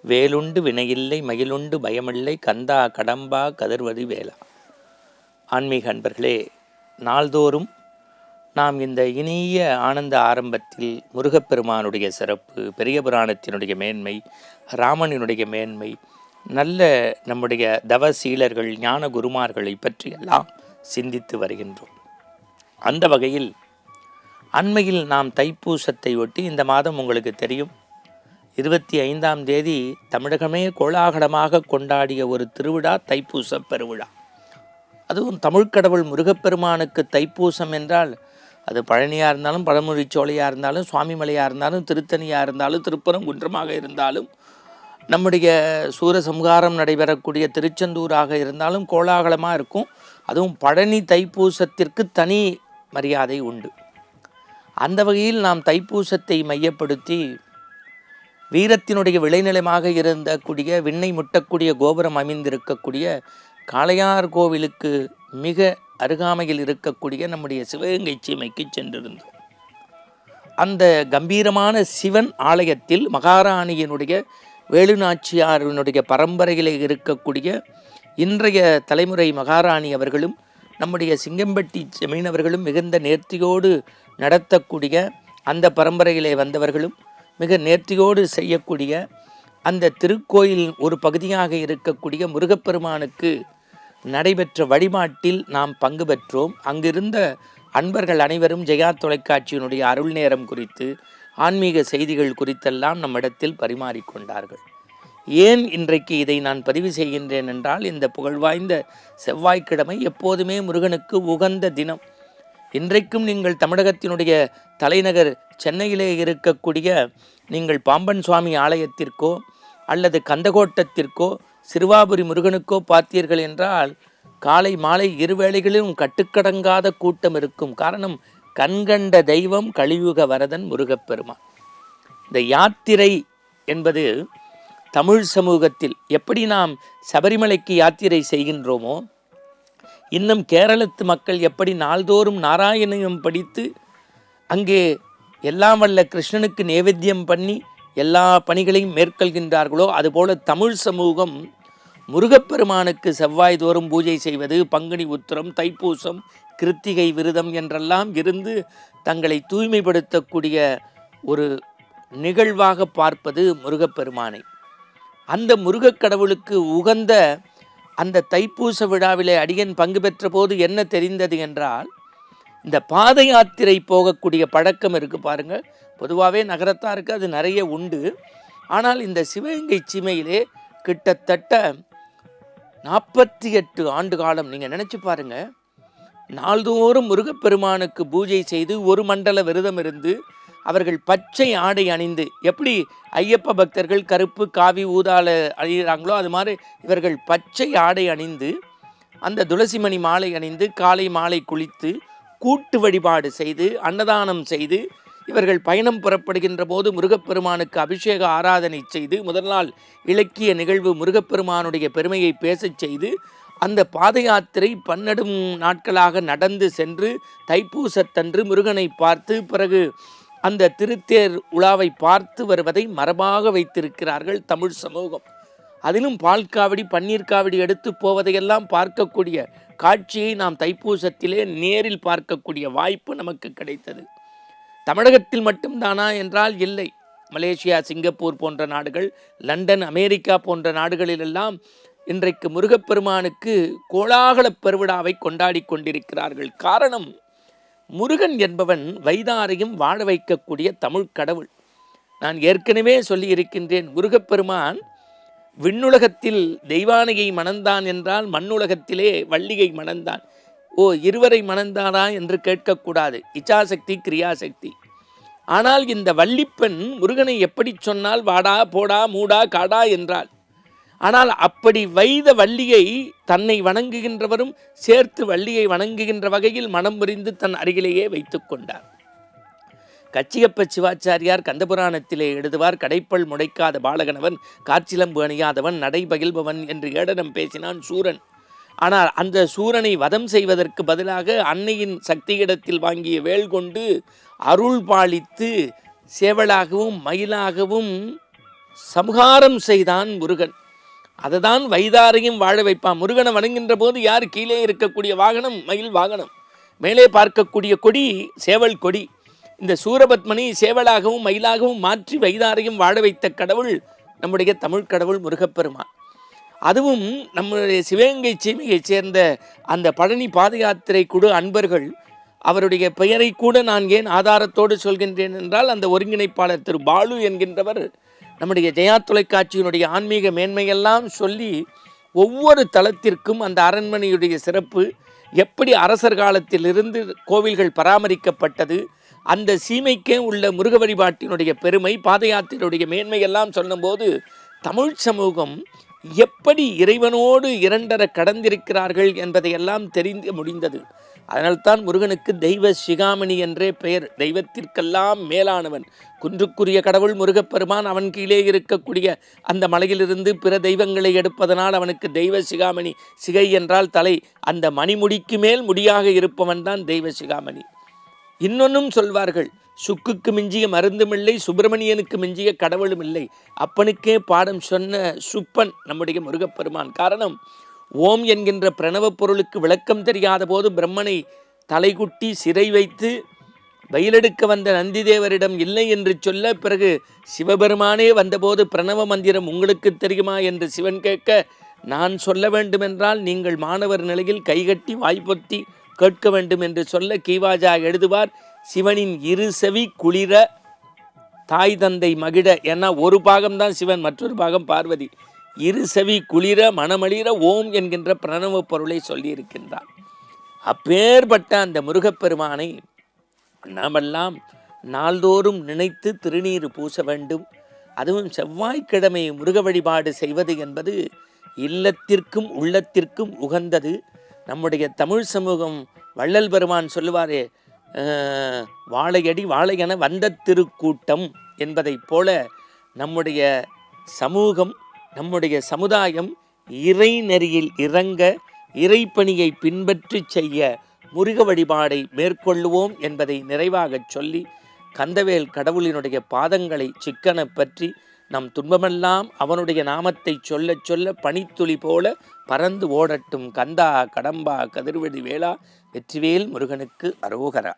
வேலுண்டு வினையில்லை மயிலுண்டு பயமில்லை கந்தா கடம்பா கதிர்வது வேளா. ஆன்மீக அன்பர்களே, நாள்தோறும் நாம் இந்த இனிய ஆனந்த ஆரம்பத்தில் முருகப்பெருமானுடைய சிறப்பு, பெரிய புராணத்தினுடைய மேன்மை, ராமனினுடைய மேன்மை, நல்ல நம்முடைய தவசீலர்கள் ஞான குருமார்களை பற்றியெல்லாம் சிந்தித்து வருகின்றோம். அந்த வகையில் அண்மையில் நாம் தைப்பூசத்தை ஒட்டி, இந்த மாதம் உங்களுக்கு தெரியும் 25ஆம் தேதி தமிழகமே கோலாகலமாக கொண்டாடிய ஒரு திருவிழா தைப்பூச பெருவிழா. அதுவும் தமிழ்க்கடவுள் முருகப்பெருமானுக்கு தைப்பூசம் என்றால் அது பழனியாக இருந்தாலும், பழமுதிர்ச்சோலையாக இருந்தாலும், சுவாமிமலையாக இருந்தாலும், திருத்தணியாக இருந்தாலும், திருப்பரங்குன்றமாக இருந்தாலும், நம்முடைய சூரசம்ஹாரம் நடைபெறக்கூடிய திருச்செந்தூராக இருந்தாலும் கோலாகலமாக இருக்கும். அதுவும் பழனி தைப்பூசத்திற்கு தனி மரியாதை உண்டு. அந்த வகையில் நாம் தைப்பூசத்தை மையப்படுத்தி வீரத்தினுடைய விளைநிலமாக இருந்தக்கூடிய, விண்ணை முட்டக்கூடிய கோபுரம் அமைந்திருக்கக்கூடிய காளையார் கோவிலுக்கு மிக அருகாமையில் இருக்கக்கூடிய நம்முடைய சிவகங்கை சீமைக்கு சென்றிருந்தோம். அந்த கம்பீரமான சிவன் ஆலயத்தில் மகாராணியினுடைய வேலுநாச்சியாரினுடைய பரம்பரையில் இருக்கக்கூடிய இன்றைய தலைமுறை மகாராணி அவர்களும் நம்முடைய சிங்கம்பட்டி மீனவர்களும் மிகுந்த நேர்த்தியோடு நடத்தக்கூடிய, அந்த பரம்பரையிலே வந்தவர்களும் மிக நேர்த்தியோடு செய்யக்கூடிய அந்த திருக்கோயில் ஒரு பகுதியாக இருக்கக்கூடிய முருகப்பெருமானுக்கு நடைபெற்ற வழிபாட்டில் நாம் பங்கு பெற்றோம். அங்கிருந்த அன்பர்கள் அனைவரும் ஜெயா தொலைக்காட்சியினுடைய அருள் நேரம் குறித்து, ஆன்மீக செய்திகள் குறித்தெல்லாம் நம்மிடத்தில் பரிமாறிக்கொண்டார்கள். ஏன் இன்றைக்கு இதை நான் பதிவு செய்கின்றேன் என்றால், இந்த புகழ்வாய்ந்த செவ்வாய்க்கிழமை எப்போதுமே முருகனுக்கு உகந்த தினம். இன்றைக்கும் நீங்கள் தமிழகத்தினுடைய தலைநகர் சென்னையிலே இருக்கக்கூடிய நீங்கள் பாம்பன் சுவாமி ஆலயத்திற்கோ அல்லது கந்தகோட்டத்திற்கோ சிறுவாபுரி முருகனுக்கோ பார்த்தீர்கள் என்றால் காலை மாலை இருவேளைகளிலும் கட்டுக்கடங்காத கூட்டம் இருக்கும். காரணம், கண்கண்ட தெய்வம் கலியுக வரதன் முருகப்பெருமான். இந்த யாத்திரை என்பது தமிழ் சமூகத்தில் எப்படி நாம் சபரிமலைக்கு யாத்திரை செய்கின்றோமோ, இன்னும் கேரளத்து மக்கள் எப்படி நாள்தோறும் நாராயணியம் படித்து அங்கே எல்லாம் வல்ல கிருஷ்ணனுக்கு நேவேத்தியம் பண்ணி எல்லா பணிகளையும் மேற்கொள்கின்றார்களோ, அதுபோல தமிழ் சமூகம் முருகப்பெருமானுக்கு செவ்வாய் தோறும் பூஜை செய்வது, பங்குனி உத்திரம், தைப்பூசம், கிருத்திகை விரதம் என்றெல்லாம் இருந்து தங்களை தூய்மைப்படுத்தக்கூடிய ஒரு நிகழ்வாக பார்ப்பது முருகப்பெருமானை. அந்த முருகக் கடவுளுக்கு உகந்த அந்த தைப்பூச விழாவிலே அடியன் பங்கு பெற்ற போது என்ன தெரிந்தது என்றால், இந்த பாத யாத்திரை போகக்கூடிய பழக்கம் இருக்குது பாருங்கள். பொதுவாகவே நகரத்தாருக்கு அது நிறைய உண்டு. ஆனால் இந்த சிவகங்கை சீமையிலே கிட்டத்தட்ட 48 ஆண்டு காலம் நீங்கள் நினச்சி பாருங்கள். நாள்தோறும் முருகப்பெருமானுக்கு பூஜை செய்து ஒரு மண்டல விரதம் இருந்து அவர்கள் பச்சை ஆடை அணிந்து, எப்படி ஐயப்ப பக்தர்கள் கருப்பு காவி ஊதால அணிகிறாங்களோ அது மாதிரி இவர்கள் பச்சை ஆடை அணிந்து அந்த துளசிமணி மாலை அணிந்து காலை மாலை குளித்து கூட்டு வழிபாடு செய்து அன்னதானம் செய்து இவர்கள் பயணம் புறப்படுகின்ற போது முருகப்பெருமானுக்கு அபிஷேக ஆராதனை செய்து முதல் நாள் இலக்கிய நிகழ்வு முருகப்பெருமானுடைய பெருமையை பேசச் செய்து அந்த பாத யாத்திரை 12 நாட்களாக நடந்து சென்று தைப்பூசத்தன்று முருகனை பார்த்து பிறகு அந்த திருத்தேர் உலாவை பார்த்து வருவதை மரபாக வைத்திருக்கிறார்கள் தமிழ் சமூகம். அதிலும் பால்காவடி பன்னீர் காவடி எடுத்து போவதையெல்லாம் பார்க்கக்கூடிய காட்சியை நாம் தைப்பூசத்திலே நேரில் பார்க்கக்கூடிய வாய்ப்பு நமக்கு கிடைத்தது. தமிழகத்தில் மட்டும்தானா என்றால் இல்லை. மலேசியா, சிங்கப்பூர் போன்ற நாடுகள், லண்டன், அமெரிக்கா போன்ற நாடுகளிலெல்லாம் இன்றைக்கு முருகப்பெருமானுக்கு கோலாகல பெருவிழாவை கொண்டாடி கொண்டிருக்கிறார்கள். காரணம், முருகன் என்பவன் வைதாரையும் வாழ வைக்கக்கூடிய தமிழ் கடவுள். நான் ஏற்கனவே சொல்லியிருக்கின்றேன், முருகப்பெருமான் விண்ணுலகத்தில் தெய்வானையை மணந்தான் என்றால் மண்ணுலகத்திலே வள்ளியை மணந்தான். இருவரை மணந்தானா என்று கேட்கக்கூடாது. இச்சாசக்தி, கிரியாசக்தி. ஆனால் இந்த வள்ளிப்பெண் முருகனை எப்படி சொன்னால் வாடா போடா மூடா காடா என்றாள். ஆனால் அப்படி வைத வள்ளியை தன்னை வணங்குகின்றவரும் சேர்த்து வள்ளியை வணங்குகின்ற வகையில் மனம் புரிந்து தன் அருகிலேயே வைத்து கொண்டார். கச்சியப்ப சிவாச்சாரியார் கந்தபுராணத்திலே எழுதுவார், கடைப்பல் முடைக்காத பாலகனவன், காற்றிலம்பு அணியாதவன், நடை பகில்பவன் என்று ஏடனம் பேசினான் சூரன். ஆனால் அந்த சூரனை வதம் செய்வதற்கு பதிலாக அன்னையின் சக்தியிடத்தில் வாங்கிய வேல் கொண்டு அருள் பாலித்து சேவலாகவும் மயிலாகவும் சம்ஹாரம் செய்தான் முருகன். அதுதான் வைதாரையும் வாழ வைப்பான். முருகனை வணங்குகின்ற போது யார் கீழே இருக்கக்கூடிய வாகனம்? மயில் வாகனம். மேலே பார்க்கக்கூடிய கொடி சேவல் கொடி. இந்த சூரபத்மனை சேவலாகவும் மயிலாகவும் மாற்றி வைதாரையும் வாழ வைத்த கடவுள் நம்முடைய தமிழ் கடவுள் முருகப்பெருமான். அதுவும் நம்முடைய சிவகங்கை சீமையைச் சேர்ந்த அந்த பழனி பாத யாத்திரை குழு அன்பர்கள், அவருடைய பெயரை கூட நான் ஏன் ஆதாரத்தோடு சொல்கின்றேன் என்றால், அந்த ஒருங்கிணைப்பாளர் திரு பாலு என்கின்றவர் நம்முடைய ஜெயா தொலைக்காட்சியினுடைய ஆன்மீக மேன்மையெல்லாம் சொல்லி ஒவ்வொரு தலத்திற்கும் அந்த அரண்மனையுடைய சிறப்பு, எப்படி அரசர் காலத்திலிருந்து கோவில்கள் பராமரிக்கப்பட்டது, அந்த சீமைக்கே உள்ள முருக வழிபாட்டினுடைய பெருமை, பாத யாத்திரையுடைய மேன்மையெல்லாம் சொன்னபோது தமிழ் சமூகம் எப்படி இறைவனோடு இரண்டர கடந்திருக்கிறார்கள் என்பதையெல்லாம் தெரிந்து முடிந்தது. அதனால்தான் முருகனுக்கு தெய்வ சிகாமணி என்றே பெயர். தெய்வத்திற்கெல்லாம் மேலானவன், குன்றுக்குரிய கடவுள் முருகப்பெருமான். அவன் கீழே இருக்கக்கூடிய அந்த மலையிலிருந்து பிற தெய்வங்களை எடுப்பதனால் அவனுக்கு தெய்வ சிகாமணி. சிகை என்றால் தலை. அந்த மணிமுடிக்கு மேல் முடியாக இருப்பவன் தான் தெய்வ சிகாமணி. இன்னொன்னும் சொல்வார்கள், சுக்குக்கு மிஞ்சிய மருந்தும் இல்லை, சுப்பிரமணியனுக்கு மிஞ்சிய கடவுளும் இல்லை. அப்பனுக்கே பாடம் சொன்ன சுப்பன் நம்முடைய முருகப்பெருமான். காரணம், ஓம் என்கின்ற பிரணவ பொருளுக்கு விளக்கம் தெரியாத போது பிரம்மனை தலைகுட்டி சிறை வைத்து வயலெடுக்க வந்த நந்திதேவரிடம் இல்லை என்று சொல்ல, பிறகு சிவபெருமானே வந்தபோது பிரணவ மந்திரம் உங்களுக்கு தெரியுமா என்று சிவன் கேட்க, நான் சொல்ல வேண்டுமென்றால் நீங்கள் மாணவர் நிலையில் கைகட்டி வாய்ப்பொத்தி கேட்க வேண்டும் என்று சொல்ல கீவாஜா எழுதுவார், சிவனின் இரு செவி குளிர தாய் தந்தை மகிழ. ஏன்னா ஒரு பாகம்தான் சிவன், மற்றொரு பாகம் பார்வதி. இரு செவி குளிர மனமளிர ஓம் என்கின்ற பிரணவ பொருளை சொல்லியிருக்கின்றார். அப்பேற்பட்ட அந்த முருகப்பெருமானை நாமெல்லாம் நாள்தோறும் நினைத்து திருநீர் பூச வேண்டும். அதுவும் செவ்வாய்க்கிழமை முருக வழிபாடு செய்வது என்பது இல்லத்திற்கும் உள்ளத்திற்கும் உகந்தது. நம்முடைய தமிழ் சமூகம், வள்ளல் பெருமான் சொல்லுவாரே, வாழையடி வாழையென வந்த திருக்கூட்டம் என்பதைப் போல நம்முடைய சமூகம், நம்முடைய சமுதாயம் இறை நெறியில் இறங்க, இறைப்பணியை பின்பற்றி செய்ய முருக வழிபாடை மேற்கொள்ளுவோம் என்பதை நிறைவாகச் சொல்லி, கந்தவேல் கடவுளினுடைய பாதங்களை சிக்கன பற்றி நம் துன்பமெல்லாம் அவனுடைய நாமத்தை சொல்ல சொல்ல பனித்துளி போல பறந்து ஓடட்டும். கந்தா கடம்பா கதிர்வெடி வேளா. வெற்றிவேல் முருகனுக்கு அரோகரா.